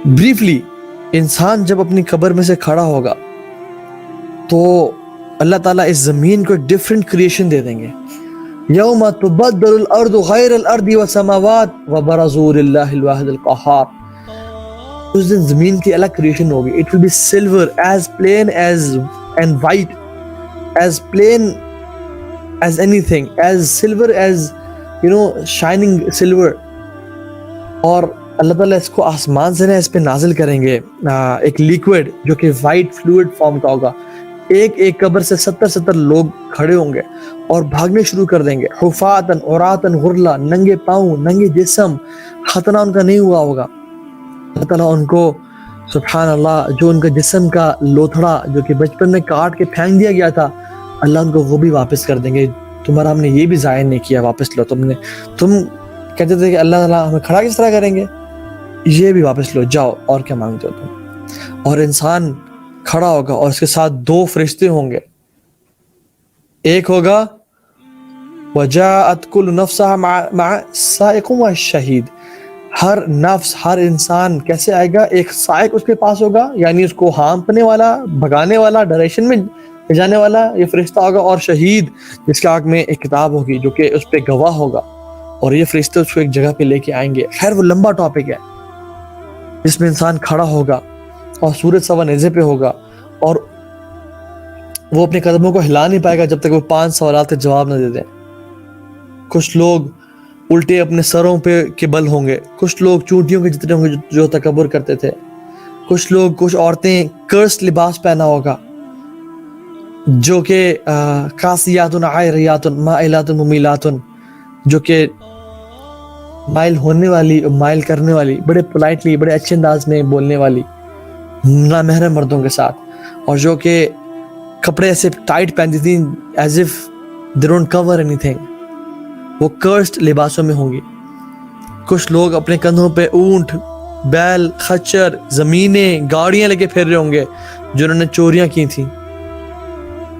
Briefly انسان جب اپنی قبر میں سے کھڑا ہوگا تو اللہ تعالیٰ اس زمین کو ایک ڈفرینٹ کریشن دے دیں گے. یوم تبدل الارض غیر الارض والسماوات وبرزوا للہ الواحد القہار. اس دن زمین کی الگ کریشن ہوگی. It will be silver as plain as and white as plain as anything as silver as shining silver. اور اللہ تعالیٰ اس کو آسمان سے اس پہ نازل کریں گے ایک لیکوڈ جو کہ وائٹ فلوئڈ فارم کا ہوگا. ایک قبر سے 70 لوگ کھڑے ہوں گے اور بھاگنے شروع کر دیں گے. حفاتن عراتن غرلا, ننگے پاؤں ننگے جسم, ختنہ ان کا نہیں ہوا ہوگا. اللہ تعالیٰ ان کو سبحان اللہ جو ان کا جسم کا لوتھڑا جو کہ بچپن میں کاٹ کے پھینک دیا گیا تھا, اللہ ان کو وہ بھی واپس کر دیں گے. تمہارا ہم نے یہ بھی ضائع نہیں کیا, واپس لو. تم کہتے تھے کہ اللہ تعالیٰ ہمیں کھڑا کس طرح کریں گے, یہ بھی واپس لو, جاؤ اور کیا مانگتے ہو تم. اور انسان کھڑا ہوگا اور اس کے ساتھ 2 فرشتے ہوں گے. ایک ہوگا وجاءت کل نفسها مع سائق و شہید. ہر نفس ہر انسان کیسے آئے گا, ایک سائق اس کے پاس ہوگا, یعنی اس کو ہانپنے والا, بھگانے والا, ڈائریکشن میں جانے والا یہ فرشتہ ہوگا, اور شہید جس کے آنکھ میں ایک کتاب ہوگی جو کہ اس پہ گواہ ہوگا, اور یہ فرشتے اس کو ایک جگہ پہ لے کے آئیں گے. خیر وہ لمبا ٹاپک ہے جس میں انسان کھڑا ہوگا اور سورج سوا نیزے پہ ہوگا, اور وہ اپنے قدموں کو ہلا نہیں پائے گا جب تک وہ 5 سوالات کے جواب نہ دے دیں. کچھ لوگ الٹے اپنے سروں پہ کے بل ہوں گے, کچھ لوگ چونٹیوں کے جتنے ہوں گے جو تکبر کرتے تھے, کچھ عورتیں کرس لباس پہنا ہوگا جو کہ قاسیات عاریات مائلات ممیلات, جو کہ مائل ہونے والی اور مائل کرنے والی, بڑے پولائٹلی بڑے اچھے انداز میں بولنے والی نامحرم مردوں کے ساتھ, اور جو کہ کپڑے ایسے ٹائٹ پہنتی تھیں as if they don't cover anything, وہ کرسڈ لباسوں میں ہوں گی. کچھ لوگ اپنے کندھوں پہ اونٹ, بیل, خچر, زمینیں, گاڑیاں لے کے پھر رہے ہوں گے جنہوں نے چوریاں کی تھیں.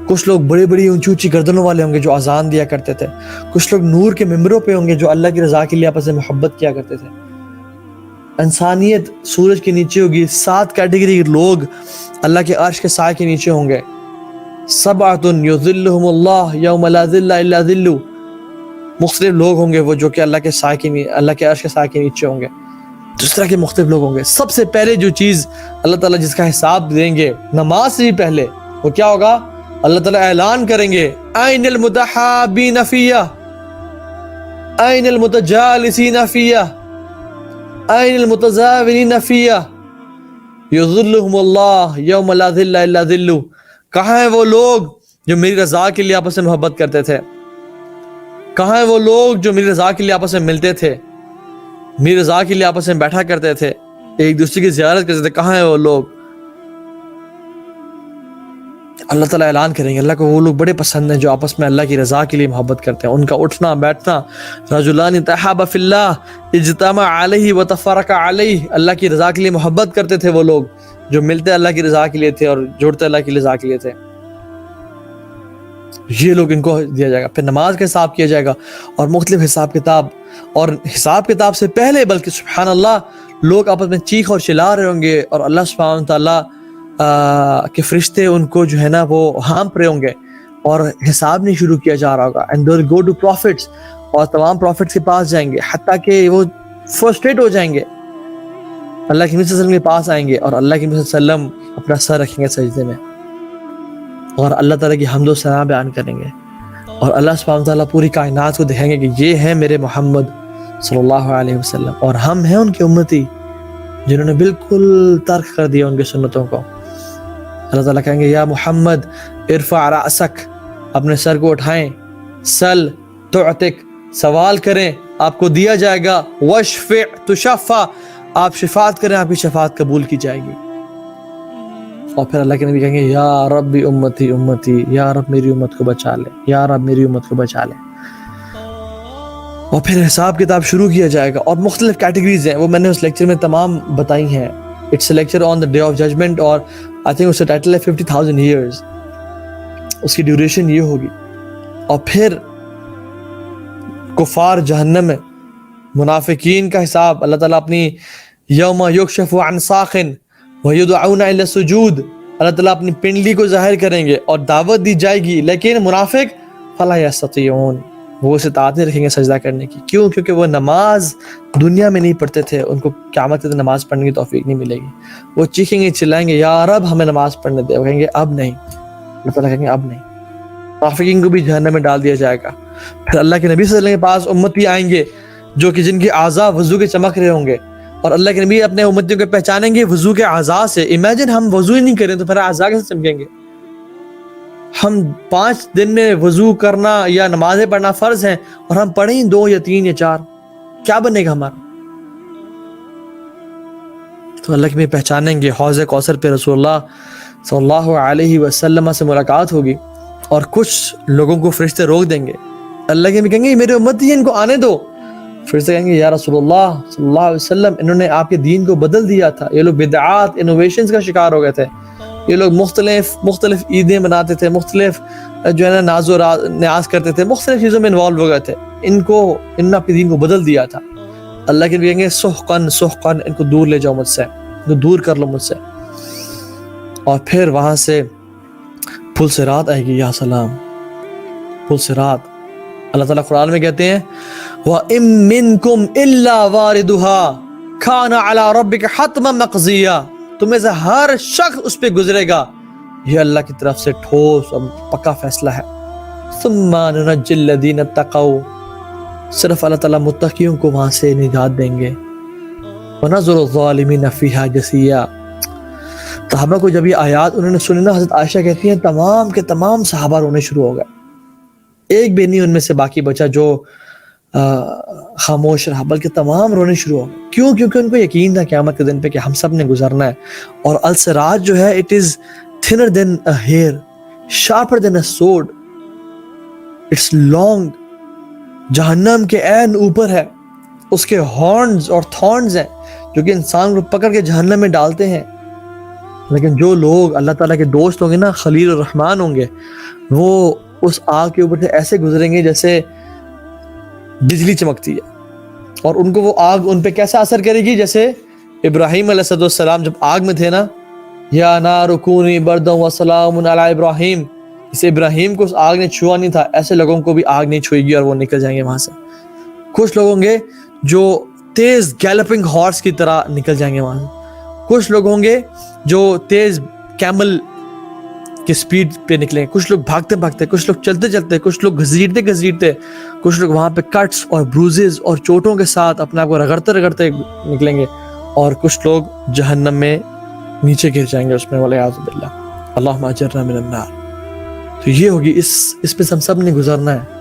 کچھ لوگ بڑی بڑی اونچی اونچی گردنوں والے ہوں گے جو اذان دیا کرتے تھے. کچھ لوگ نور کے ممبروں پہ ہوں گے جو اللہ کی رضا کے لیے آپس میں محبت کیا کرتے تھے. انسانیت سورج کے نیچے ہوگی. 7 کیٹیگری لوگ اللہ کے عرش کے سائے کے نیچے ہوں گے. 7 یظلهم اللہ یوم لا ظل الا ظلہ. مختلف لوگ ہوں گے وہ جو کہ اللہ کے عرش کے سائے کے نیچے ہوں گے. جس طرح کے مختلف لوگ ہوں گے. سب سے پہلے جو چیز اللہ تعالیٰ جس کا حساب دیں گے نماز سے بھی پہلے, وہ کیا ہوگا؟ اللہ تعالیٰ اعلان کریں گے این المتحابین فیہ این المتجالسین فیہ این المتزاورین فیہ یظلهم اللہ یوم لا ظل الا ظلہ. کہاں ہیں وہ لوگ جو میری رضا کے لیے آپس میں محبت کرتے تھے؟ کہاں ہیں وہ لوگ جو میری رضا کے لیے آپس میں ملتے تھے, میری رضا کے لیے آپس میں بیٹھا کرتے تھے, ایک دوسرے کی زیارت کرتے تھے؟ کہاں ہیں وہ لوگ؟ اللہ تعالیٰ اعلان کریں گے. اللہ کو وہ لوگ بڑے پسند ہیں جو آپس میں اللہ کی رضا کے لیے محبت کرتے ہیں. ان کا اٹھنا بیٹھنا, رجلان تحابا فی اللہ اجتمع علیہ وتفرقا علیہ. اللہ کی رضا کے لیے محبت کرتے تھے وہ لوگ جو ملتے اللہ کی رضا کے لیے تھے اور جوڑتے اللہ کی رضا کے لیے تھے. یہ لوگ ان کو دیا جائے گا. پھر نماز کا حساب کیا جائے گا اور مختلف حساب کتاب, اور حساب کتاب سے پہلے بلکہ سبحان اللہ لوگ آپس میں چیخ اور چلا رہے ہوں گے, اور اللہ سبحانہ تعالیٰ کہ فرشتے ان کو جو ہے نا وہ ہانپ رہے ہوں گے اور حساب نہیں شروع کیا جا رہا ہوگا. And they will go to prophets, اور تمام پروفٹس کے پاس جائیں گے حتیٰ کہ وہ فرسٹریٹ ہو جائیں گے. اللہ کے نبی صلی اللہ علیہ وسلم کے پاس آئیں گے اور اللہ کے نبی صلی اللہ علیہ وسلم اپنا سر رکھیں گے سجدے میں اور اللہ تعالیٰ کی حمد و ثنا بیان کریں گے, اور اللہ سبحانہ تعالیٰ پوری کائنات کو دکھائیں گے کہ یہ ہیں میرے محمد صلی اللہ علیہ وسلم, اور ہم ہیں ان کے امتی جنہوں نے بالکل ترک کر دیا ان کی سنتوں کو. اللہ تعالیٰ کہیں گے یا محمد ارفع رأسک, اپنے سر کو اٹھائیں, سل تعتق, سوال کریں آپ کو دیا جائے گا, واشفع تشفع, آپ شفاعت کریں آپ کی شفاعت قبول کی جائے گی. اور پھر اللہ کے نبی کہیں گے یا رب امتی امتی, یا رب میری امت کو بچا لے, یا رب میری امت کو بچا لے. اور پھر حساب کتاب شروع کیا جائے گا, اور مختلف کیٹیگریز ہیں وہ میں نے اس لیکچر میں تمام بتائی ہیں. It's a lecture on the day of judgement, اور آئی تھنک اس کا ٹائٹل ہے 50,000 years, اس کی ڈیوریشن یہ ہوگی. اور پھر کفار جہنم میں, منافقین کا حساب اللہ تعالیٰ اپنی یوم یکشف عن ساق ویدعون الی السجود، اللہ تعالیٰ اپنی پنڈلی کو ظاہر کریں گے اور دعوت دی جائے گی، لیکن منافق فلا یستطیعون، وہ استطاعت نہیں رکھیں گے سجدہ کرنے کی. کیوں؟ کیونکہ وہ نماز دنیا میں نہیں پڑھتے تھے، ان کو قیامت کے دن نماز پڑھنے کی توفیق نہیں ملے گی. وہ چیخیں گے چلائیں گے یا رب ہمیں نماز پڑھنے دے، وہ کہیں گے اب نہیں. اللہ تعالیٰ کہیں گے اب نہیں. منافقین کو بھی جہنم میں ڈال دیا جائے گا. پھر اللہ کے نبی صلی اللہ علیہ وسلم کے پاس امتی آئیں گے جو کہ جن کے اعضاء وضو کے چمک رہے ہوں گے، اور اللہ کے نبی اپنے امتیوں کو پہچانیں گے وضو کے اعضاء سے. امیجن ہم وضو ہی نہیں کریں تو پھر اعضاء کیسے چمکیں گے؟ ہم 5 دن میں وضو کرنا یا نمازیں پڑھنا فرض ہیں اور ہم پڑھیں 2 یا 3 یا 4، کیا بنے گا ہمارا؟ تو اللہ کے نبی پہچانیں گے. حوض کوثر پہ رسول اللہ صلی اللہ علیہ وسلم سے ملاقات ہوگی اور کچھ لوگوں کو فرشتے روک دیں گے. اللہ کے نبی کہیں گے میرے امتی ہیں، ان کو آنے دو. فرشتے کہیں گے یا رسول اللہ صلی اللہ علیہ وسلم انہوں نے آپ کے دین کو بدل دیا تھا، یہ لوگ بدعات انوویشنز کا شکار ہو گئے تھے، یہ لوگ مختلف عیدیں مناتے تھے، مختلف جو ہے نا ناز و نیاز کرتے تھے، مختلف چیزوں میں انوالو ہو گئے تھے، انہوں نے اپنے دین کو بدل دیا تھا. اللہ کے نبی کہیں گے سحقن سحقن، ان کو دور لے جاؤ مجھ سے، ان کو دور کر لو مجھ سے. اور پھر وہاں سے پل صراط آئے گی. یا سلام، پل صراط. اللہ تعالیٰ قرآن میں کہتے ہیں وَإِن مِّنكُمْ إِلَّا وَارِدُهَا كَانَ عَلَى رَبِّكَ حَتْمًا مَّقْضِيًّا، تمہیں سے ہر شخص اس پہ گزرے گا، یہ اللہ کی طرف سے ٹھوس اور پکا فیصلہ ہے. ثُمَّ نُنَجِّي الَّذِينَ اتَّقَوْا، صرف اللہ تعالیٰ متقیوں کو وہاں سے نجات دیں گے. وَنَذَرُ الظَّالِمِينَ فِيهَا جَثِيًّا. صحابہ کو جب یہ آیات انہوں نے سنی نا، حضرت عائشہ کہتی ہیں تمام کے تمام صحابہ رونے شروع ہو گئے، ایک بھی نہیں ان میں سے باقی بچا جو خاموش رہا، بلکہ تمام رونے شروع ہو گئے. کیوں؟ کیونکہ ان کو یقین تھا قیامت کے دن پہ کہ ہم سب نے گزرنا ہے. اور الصراط جو ہے it is thinner than a hair, sharper than a sword, it's long. جہنم کے عین اوپر ہے، اس کے ہارنز اور تھارنز ہیں جو کہ انسان کو پکڑ کے جہنم میں ڈالتے ہیں. لیکن جو لوگ اللہ تعالیٰ کے دوست ہوں گے نا، خلیل الرحمن ہوں گے، وہ اس آگ کے اوپر سے ایسے گزریں گے جیسے بجلی چمکتی ہے. اور ان کو وہ آگ ان پہ کیسا اثر کرے گی؟ جیسے ابراہیم علیہ السلام جب آگ میں تھے نا، یا نار کونی بردم وسلام علی ابراہیم، اسے ابراہیم کو اس آگ نے چھوا نہیں تھا، ایسے لوگوں کو بھی آگ نہیں چھوئے گی اور وہ نکل جائیں گے وہاں سے. کچھ لوگ ہوں گے جو تیز گیلپنگ ہارس کی طرح نکل جائیں گے وہاں سے، کچھ لوگ ہوں گے جو تیز کیمل کی سپیڈ پہ نکلیں گے، کچھ لوگ بھاگتے بھاگتے، کچھ لوگ چلتے چلتے، کچھ لوگ گھسیٹتے، کچھ لوگ وہاں پہ کٹس اور بروزز اور چوٹوں کے ساتھ اپنے آپ کو رگڑتے نکلیں گے، اور کچھ لوگ جہنم میں نیچے گر جائیں گے اس میں، والعیاذ باللہ. اللہم اجرنا من النار. تو یہ ہوگی، اس پہ ہم سب نے گزرنا ہے.